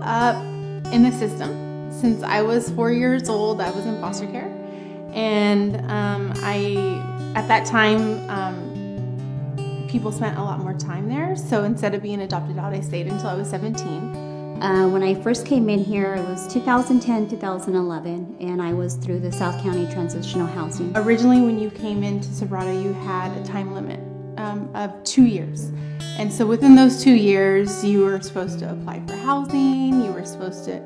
up in the system. Since I was 4 years old, I was in foster care. And at that time, people spent a lot more time there. So instead of being adopted out, I stayed until I was 17. When I first came in here, it was 2010, 2011, and I was through the South County Transitional Housing. Originally, when you came into Sobrato, you had a time limit of 2 years. And so within those 2 years, you were supposed to apply for housing, you were supposed to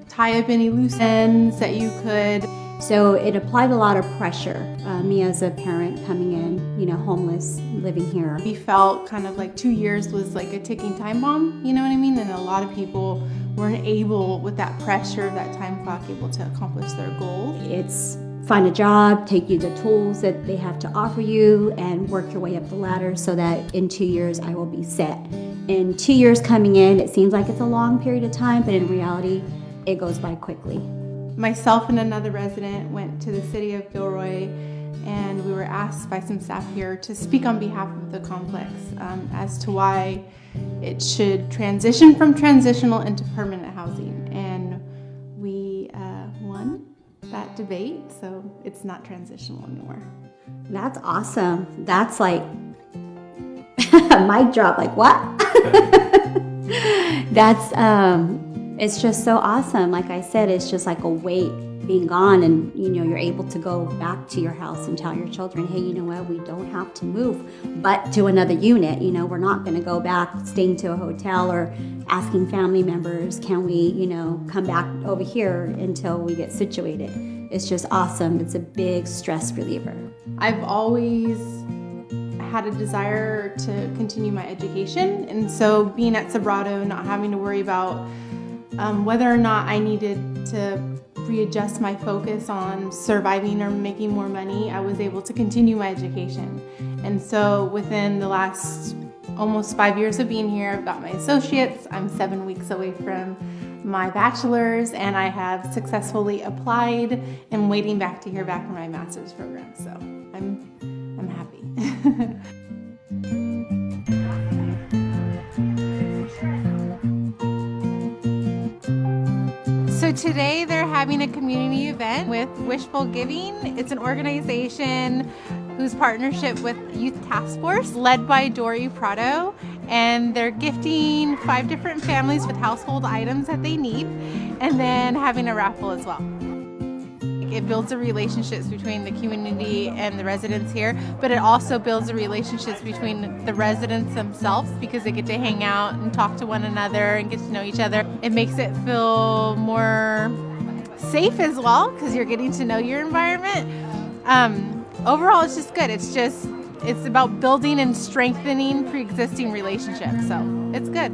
tie up any loose ends that you could. So it applied a lot of pressure, me as a parent coming in, homeless, living here. We felt kind of like 2 years was like a ticking time bomb, you know what I mean? And a lot of people weren't able, with that pressure, that time clock, able to accomplish their goals. It's find a job, take you the tools that they have to offer you, and work your way up the ladder so that in 2 years I will be set. In 2 years coming in, it seems like it's a long period of time, but in reality, it goes by quickly. Myself and another resident went to the city of Gilroy, and we were asked by some staff here to speak on behalf of the complex as to why it should transition from transitional into permanent housing. And we won that debate, so it's not transitional anymore. That's awesome. That's like a mic drop, like what? That's it's just so awesome. Like I said, it's just like a weight being gone, and you're able to go back to your house and tell your children, hey, you know what, we don't have to move but to another unit. We're not going to go back staying to a hotel or asking family members, can we come back over here until we get situated. It's just awesome. It's a big stress reliever. I've always had a desire to continue my education, and so being at Sobrato, not having to worry about whether or not I needed to readjust my focus on surviving or making more money, I was able to continue my education. And so within the last almost 5 years of being here, I've got my associates. I'm 7 weeks away from my bachelor's, and I have successfully applied and waiting back to hear back from my master's program. So I'm happy. So today they're having a community event with Wishful Giving. It's an organization whose partnership with Youth Task Force, led by Dory Prado, and they're gifting 5 different families with household items that they need, and then having a raffle as well. It builds the relationships between the community and the residents here, but it also builds the relationships between the residents themselves because they get to hang out and talk to one another and get to know each other. It makes it feel more safe as well because you're getting to know your environment. Overall, it's just good. It's about building and strengthening pre-existing relationships, so it's good.